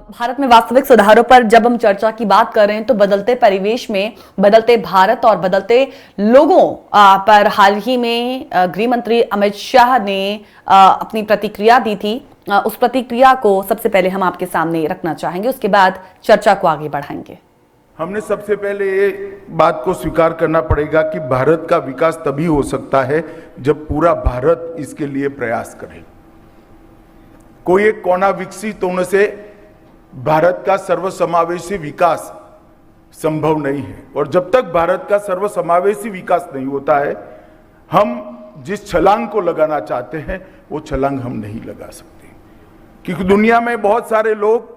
भारत में वास्तविक सुधारों पर जब हम चर्चा की बात कर रहे हैं तो बदलते परिवेश में बदलते भारत और बदलते लोगों पर हाल ही में गृह मंत्री अमित शाह ने अपनी प्रतिक्रिया दी थी। उस प्रतिक्रिया को सबसे पहले हम आपके सामने रखना चाहेंगे, उसके बाद चर्चा को आगे बढ़ाएंगे। हमने सबसे पहले ये बात को स्वीकार करना पड़ेगा कि भारत का विकास तभी हो सकता है जब पूरा भारत इसके लिए प्रयास करे। कोई एक कोना विकसित होने से भारत का सर्वसमावेशी विकास संभव नहीं है, और जब तक भारत का सर्वसमावेशी विकास नहीं होता है, हम जिस छलांग को लगाना चाहते हैं वो छलांग हम नहीं लगा सकते। क्योंकि दुनिया में बहुत सारे लोग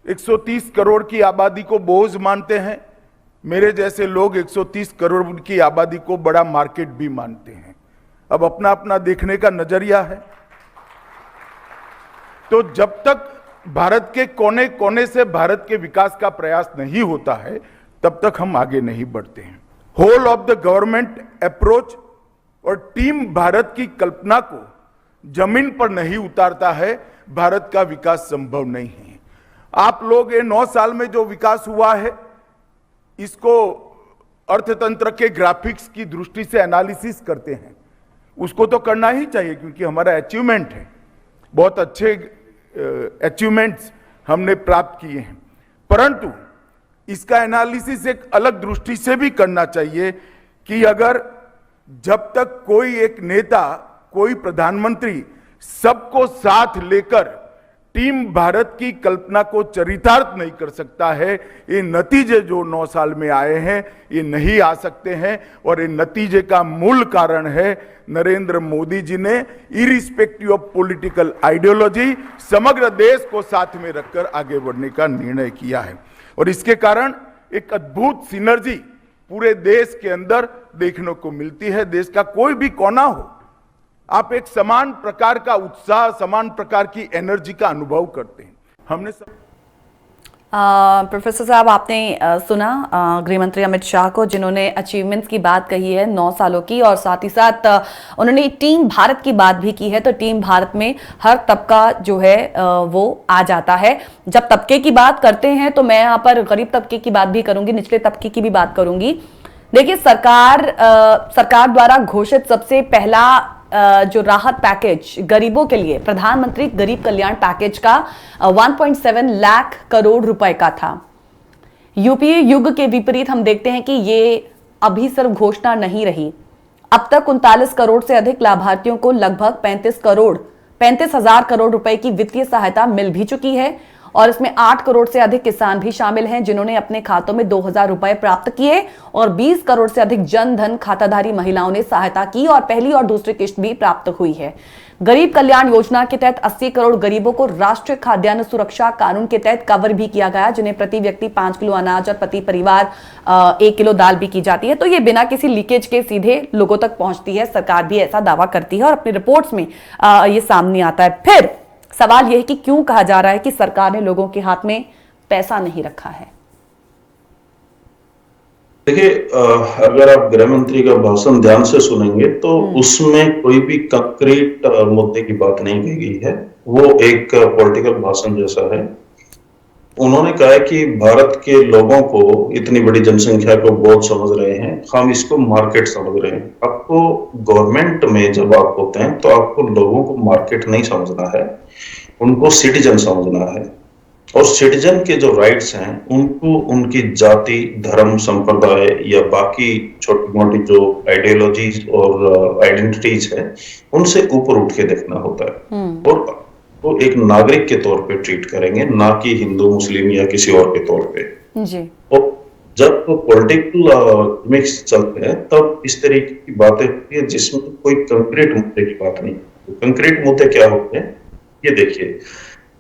130 करोड़ की आबादी को बोझ मानते हैं। मेरे जैसे लोग 130 करोड़ की आबादी को बड़ा मार्केट भी मानते हैं। अब अपना अपना देखने का नजरिया है। तो जब तक भारत के कोने कोने से भारत के विकास का प्रयास नहीं होता है, तब तक हम आगे नहीं बढ़ते हैं। Whole of the government approach और टीम भारत की कल्पना को जमीन पर नहीं उतारता है, भारत का विकास संभव नहीं है। आप लोग ये 9 साल में जो विकास हुआ है, इसको अर्थतंत्र के ग्राफिक्स की दृष्टि से एनालिसिस करते हैं। उसको तो करना ही चाहिए क्योंकि हमारा अचीवमेंट है, बहुत अच्छे अचीवमेंट्स हमने प्राप्त किए हैं। परंतु इसका एनालिसिस एक अलग दृष्टि से भी करना चाहिए कि अगर जब तक कोई एक नेता, कोई प्रधानमंत्री सबको साथ लेकर टीम भारत की कल्पना को चरितार्थ नहीं कर सकता है, ये नतीजे जो 9 साल में आए हैं ये नहीं आ सकते हैं। और ये नतीजे का मूल कारण है नरेंद्र मोदी जी ने इरिस्पेक्टिव ऑफ पॉलिटिकल आइडियोलॉजी समग्र देश को साथ में रखकर आगे बढ़ने का निर्णय किया है। और इसके कारण एक अद्भुत सिनर्जी पूरे देश के अंदर देखने को मिलती है। देश का कोई भी कोना हो, आप एक समान प्रकार का उत्साह, समान प्रकार की एनर्जी का अनुभव करते हैं। हमने प्रोफेसर साहब, आपने सुना गृह मंत्री अमित शाह को, जिन्होंने अचीवमेंट्स की बात कही है 9 सालों की, और साथ ही साथ उन्होंने टीम भारत की बात भी की है। तो टीम भारत में हर तबका जो है वो आ जाता है। जब तबके की बात करते हैं तो मैं यहाँ पर गरीब तबके की बात भी करूंगी, निचले तबके की भी बात करूंगी। देखिए, सरकार द्वारा घोषित सबसे पहला जो राहत पैकेज गरीबों के लिए, प्रधानमंत्री गरीब कल्याण पैकेज का 1.7 लाख करोड़ रुपए का था। यूपीए युग के विपरीत हम देखते हैं कि ये अभी सिर्फ घोषणा नहीं रही। अब तक 39 करोड़ से अधिक लाभार्थियों को लगभग 35,000 करोड़ रुपए की वित्तीय सहायता मिल भी चुकी है, और इसमें 8 करोड़ से अधिक किसान भी शामिल हैं जिन्होंने अपने खातों में 2,000 रुपए प्राप्त किए, और 20 करोड़ से अधिक जन धन खाताधारी महिलाओं ने सहायता की और पहली और दूसरी किश्त भी प्राप्त हुई है। गरीब कल्याण योजना के तहत 80 करोड़ गरीबों को राष्ट्रीय खाद्यान्न सुरक्षा कानून के तहत कवर भी किया गया, जिन्हें प्रति व्यक्ति 5 किलो अनाज और प्रति परिवार 1 किलो दाल भी की जाती है। तो ये बिना किसी लीकेज के सीधे लोगों तक पहुंचती है। सरकार भी ऐसा दावा करती है और अपनी रिपोर्ट्स में ये सामने आता है। फिर सवाल यह है कि क्यों कहा जा रहा है कि सरकार ने लोगों के हाथ में पैसा नहीं रखा है? देखिए, अगर आप गृह मंत्री का भाषण ध्यान से सुनेंगे तो उसमें कोई भी कंक्रीट मुद्दे की बात नहीं कही गई है। वो एक पॉलिटिकल भाषण जैसा है। उन्होंने कहा है कि भारत के लोगों को, इतनी बड़ी जनसंख्या को बहुत समझ रहे हैं, हम इसको मार्केट समझ रहे हैं। आपको गवर्नमेंट में जब आप होते हैं तो आपको लोगों को मार्केट नहीं समझना है, उनको सिटीजन समझना है। और सिटीजन के जो राइट्स हैं उनको उनकी जाति, धर्म, संप्रदाय या बाकी छोटी मोटी जो आइडियोलॉजीज और आइडेंटिटीज है उनसे ऊपर उठ के देखना होता है। और वो एक नागरिक के तौर पे ट्रीट करेंगे, ना कि हिंदू, मुस्लिम या किसी और के तौर पे जी। और जब पॉलिटिकल मिक्स चलते हैं तब इस तरीके की बातें होती है जिसमें कोई कंक्रीट मुद्दे की बात नहीं। कंक्रीट मुद्दे क्या होते हैं ये देखिए।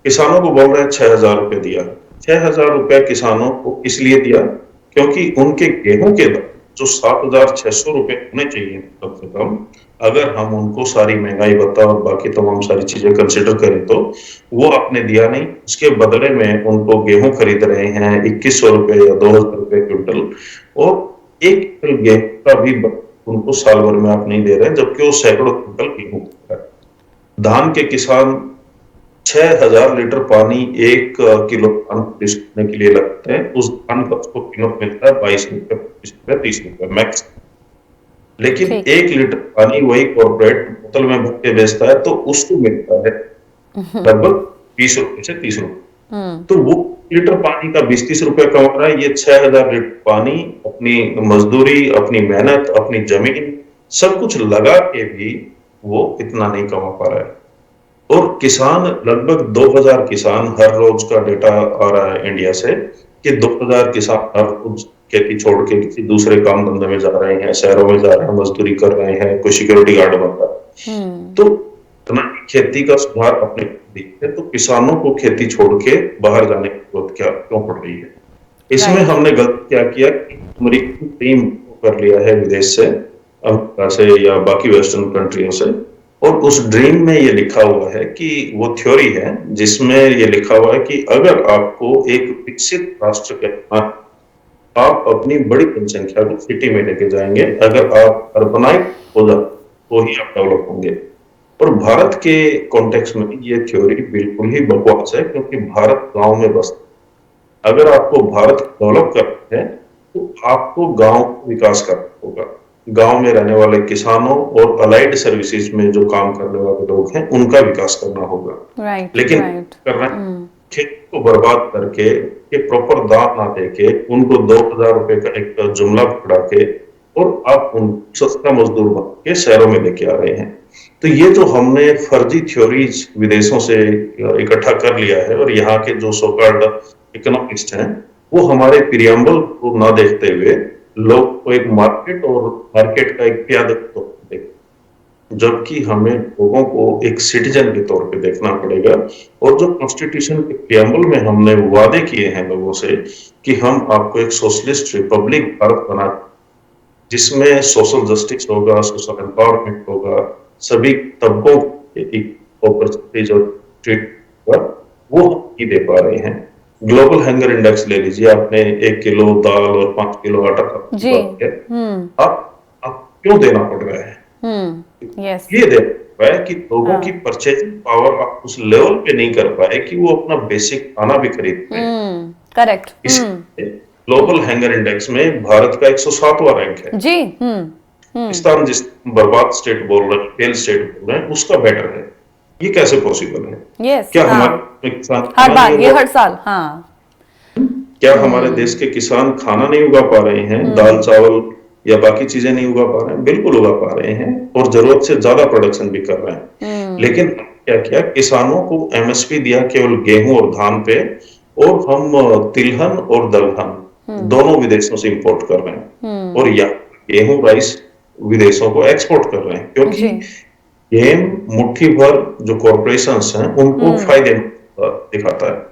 किसानों को बोल रहे हैं 6,000 रुपए दिया। 6,000 रुपए किसानों को इसलिए दिया क्योंकि उनके गेहूं के दाम जो 7,600 रुपए होने चाहिए कम से कम, अगर हम उनको सारी महंगाई भत्ता और बाकी तमाम सारी चीजें कंसिडर करें तो वो आपने दिया नहीं। उसके बदले में उनको गेहूं खरीद रहे हैं 2,100 रुपए या 2,000 रुपए क्विंटल, और 1 क्विंटल गेहूं का भी उनको साल भर में आप नहीं दे रहे, जबकि वो सैकड़ों क्विंटल गेहूं। धान के किसान 6,000 लीटर पानी 1 किलो धान पिसने के लिए लगता है। उस धान का उसको कीमत मिलता है 22 रुपए, 25 रुपए, 30 रुपए मैक्स। लेकिन ठीक। 1 लीटर पानी वही कॉर्पोरेट बोतल में भर के बेचता है तो उसको मिलता है लगभग 20 रुपए से 30 रुपए। तो वो लीटर पानी का 20-30 रुपए कमा रहा है, ये 6,000 लीटर पानी अपनी मजदूरी, अपनी मेहनत, अपनी जमीन सब कुछ लगा के भी वो इतना नहीं कमा पा रहा है। और किसान लगभग 2,000 किसान हर रोज का डेटा आ रहा है इंडिया से कि 2,000 किसान हर रोज खेती छोड़ के किसी दूसरे काम धंधे में जा रहे हैं, शहरों में जा रहे हैं, मजदूरी कर रहे हैं, कोई सिक्योरिटी गार्ड बन रहा है। तो इतना खेती का सुधार अपने है तो किसानों को खेती छोड़ के बाहर जाने की जरूरत क्यों पड़ रही है? इसमें हमने गलत क्या किया कि अमेरिकी टीम कर लिया है विदेश से, अमेरिका से या बाकी वेस्टर्न कंट्रियों से, और उस ड्रीम में ये लिखा हुआ है कि वो थ्योरी है जिसमें ये लिखा हुआ है कि अगर आपको एक विकसित राष्ट्र के आप अपनी बड़ी जनसंख्या को सिटी में लेके जाएंगे, अगर आप अर्बनाइज हो जाते तो ही आप डेवलप होंगे। और भारत के कॉन्टेक्स्ट में ये थ्योरी बिल्कुल ही बकवास है, क्योंकि भारत गांव में बसता है। अगर आपको भारत डेवलप करना है तो आपको गांव विकास करना होगा। गांव में रहने वाले किसानों और अलाइड सर्विसेज में जो काम करने वाले लोग हैं उनका विकास करना होगा। लेकिन करना खेत को बर्बाद करके के प्रॉपर दाम ना देके उनको 2,000 रुपए का एक जुमला पकड़ा के और आप उन सस्ता मजदूर बन के शहरों में लेके आ रहे हैं। तो ये जो हमने फर्जी थ्योरीज विदेशों से इकट्ठा कर लिया है और यहाँ के जो सो कॉल्ड इकोनॉमिस्ट हैं वो हमारे प्रियम्बल को ना देखते हुए लोग को एक मार्केट और मार्केट का एक प्यादा के तौर पर देखते, जबकि हमें लोगों को एक सिटीजन के तौर पे देखना पड़ेगा। और जो कॉन्स्टिट्यूशन के प्रियम्बल में हमने वादे किए हैं लोगों से कि हम आपको एक सोशलिस्ट रिपब्लिक भारत बना जिसमें सोशल जस्टिस होगा, सोशल एम्पावरमेंट होगा, सभी तबकों वो नहीं दे पा रहे हैं। ग्लोबल हंगर इंडेक्स ले लीजिए, आपने 1 किलो दाल और 5 किलो आटा जी। आप क्यों देना पड़ रहा है? ये दे रहा है कि लोगों की परचेजिंग पावर आप उस लेवल पे नहीं कर पाए कि वो अपना बेसिक खाना भी खरीद पाए। करेक्ट। ग्लोबल हंगर इंडेक्स में भारत का 107वां रैंक है जी। पाकिस्तान जिस बर्बाद स्टेट बोल रहे हैं, फेल स्टेट बोल रहे हैं, उसका बेटर है। ये कैसे पॉसिबल है? क्या हमारे किसान हर बार ये हर साल क्या हमारे देश के किसान खाना नहीं उगा पा रहे हैं, दाल चावल या बाकी चीजें नहीं उगा पा रहे हैं? बिल्कुल उगा पा रहे हैं और जरूरत से ज्यादा प्रोडक्शन भी कर रहे हैं। लेकिन क्या किया, किसानों को एमएसपी दिया केवल गेहूं और धान पे, और हम तिलहन और दलहन दोनों विदेशों से इंपोर्ट कर रहे हैं और या गेहूं राइस विदेशों को एक्सपोर्ट कर रहे हैं, क्योंकि गेम मुट्ठी भर जो कॉर्पोरेशंस हैं उनको फायदे दिखाता है।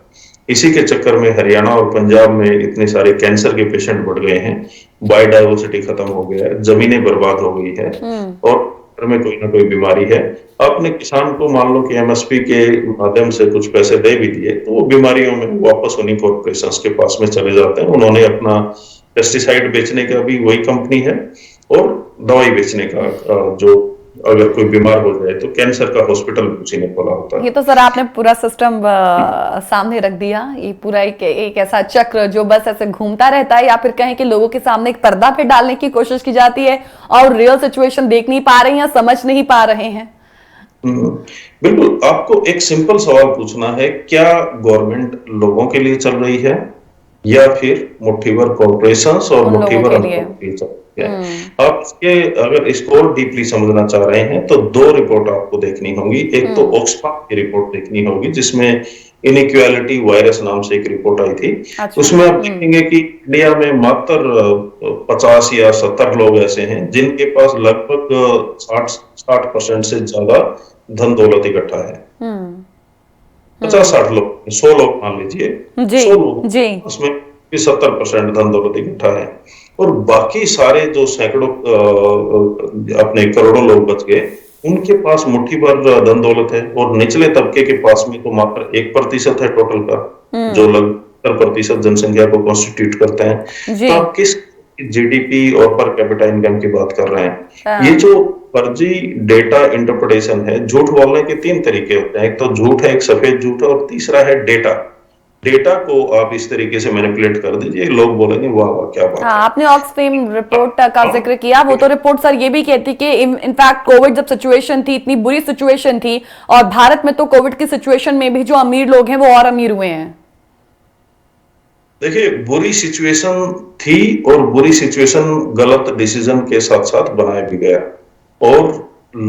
इसी के चक्कर में हरियाणा और पंजाब में इतने सारे कैंसर के पेशेंट बढ़ गए हैं, बायोडाइवर्सिटी खत्म हो गया है, जमीनें बर्बाद हो गई है और घर में कोई ना कोई बीमारी है। आपने किसान को मान लो कि एमएसपी के माध्यम से कुछ पैसे दे भी दिए तो वो बीमारियों में वापस उन्हीं कॉर्पोरेशंस के पास में चले जाते हैं। उन्होंने अपना पेस्टिसाइड बेचने का भी वही कंपनी है और दवाई बेचने का जो अगर कोई बीमार हो जाए तो कैंसर का हॉस्पिटल उसी ने खोला होता है। ये तो सर आपने पूरा सिस्टम सामने रख दिया। ये पूरा एक ऐसा चक्र जो बस ऐसे घूमता रहता है, या फिर कहें कि लोगों के सामने एक पर्दा फिर डालने की कोशिश की जाती है और रियल सिचुएशन देख नहीं पा रहे हैं या समझ नहीं पा रहे हैं। बिल्कुल, आपको एक सिंपल सवाल पूछना है, क्या गवर्नमेंट लोगों के लिए चल रही है या फिर मुट्ठीभर कॉर्पोरेशंस और मुट्ठीभर आप इसके अगर इसको और डीपली समझना चाह रहे हैं तो 2 रिपोर्ट आपको देखनी होगी। एक तो ऑक्सफर्ड की रिपोर्ट देखनी होगी जिसमें इनइक्वालिटी वायरस नाम से एक रिपोर्ट आई थी। उसमें आप देखेंगे कि इंडिया में मात्र 50 या 70 लोग ऐसे हैं जिनके पास लगभग 60% से ज्यादा धन दौलत इकट्ठा है। 50-60 लोग, 100 लोग मान लीजिए, 100 लोग उसमें 70% धन दौलत इकट्ठा है और बाकी सारे जो सैकड़ों अपने करोड़ों लोग बच गए उनके पास मुट्ठी भर धन दौलत है और निचले तबके के पास में तो मात्र 1% है टोटल का, जो लगभग 70% जनसंख्या को कॉन्स्टिट्यूट करते हैं। तो आप किस जीडीपी और पर कैपिटा इनकम की बात कर रहे हैं? ये जो फर्जी डेटा इंटरप्रिटेशन है। झूठ बोलने के तीन तरीके होते हैं, एक तो झूठ है, एक सफेद झूठ है, और तीसरा है डेटा। डेटा को आप इस तरीके से मैनिपुलेट कर दीजिए, लोग बोलेंगे वाह वाह क्या बात हाँ, है। आपने ऑक्सफैम रिपोर्ट का जिक्र किया। वो तो रिपोर्ट सर ये भी कहती कि इनफैक्ट कोविड जब सिचुएशन थी, इतनी बुरी सिचुएशन थी, और भारत में तो कोविड की सिचुएशन में भी जो अमीर लोग हैं वो और अमीर हुए हैं। देखिए, बुरी सिचुएशन थी, और बुरी सिचुएशन गलत डिसीजन के साथ साथ बनाया भी गया, और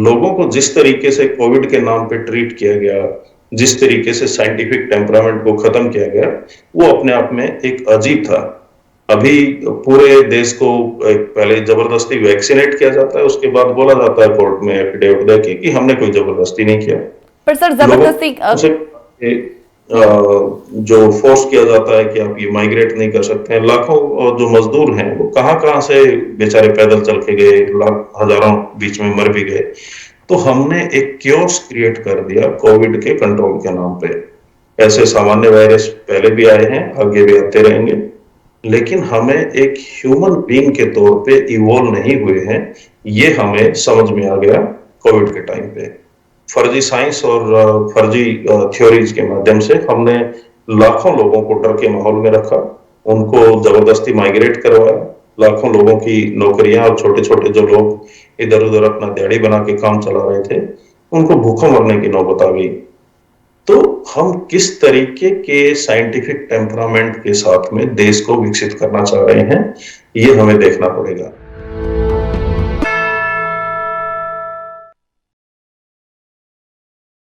लोगों को जिस तरीके से कोविड के नाम पे ट्रीट किया गया, जिस तरीके से साइंटिफिक टेम्परामेंट को खत्म किया गया, वो अपने आप में एक अजीब था। अभी पूरे देश को पहले जबरदस्ती वैक्सीनेट किया जाता है, उसके बाद बोला जाता है कोर्ट में एफिडेविट देके कि हमने कोई जबरदस्ती नहीं किया। पर सर जबरदस्ती जो फोर्स किया जाता है कि आप ये माइग्रेट नहीं कर सकते हैं। लाखों जो मजदूर हैं वो कहां से बेचारे पैदल चल के गए, हजारों बीच में मर भी गए। तो हमने एक क्योर्स क्रिएट कर दिया कोविड के कंट्रोल के नाम पे। ऐसे सामान्य वायरस पहले भी आए हैं, आगे भी आते रहेंगे, लेकिन हमें एक ह्यूमन बीइंग के तौर पे इवॉल्व नहीं हुए हैं, ये हमें समझ में आ गया कोविड के टाइम पे। फर्जी साइंस और फर्जी थ्योरीज के माध्यम से हमने लाखों लोगों को डर के माहौल में रखा, उनको जबरदस्ती माइग्रेट करवाया, लाखों लोगों की नौकरियां, और छोटे छोटे जो लोग इधर उधर अपना दिहाड़ी बना के काम चला रहे थे, उनको भूखों मरने की नौबत आ गई। तो हम किस तरीके के साइंटिफिक टेम्परामेंट के साथ में देश को विकसित करना चाह रहे हैं, ये हमें देखना पड़ेगा।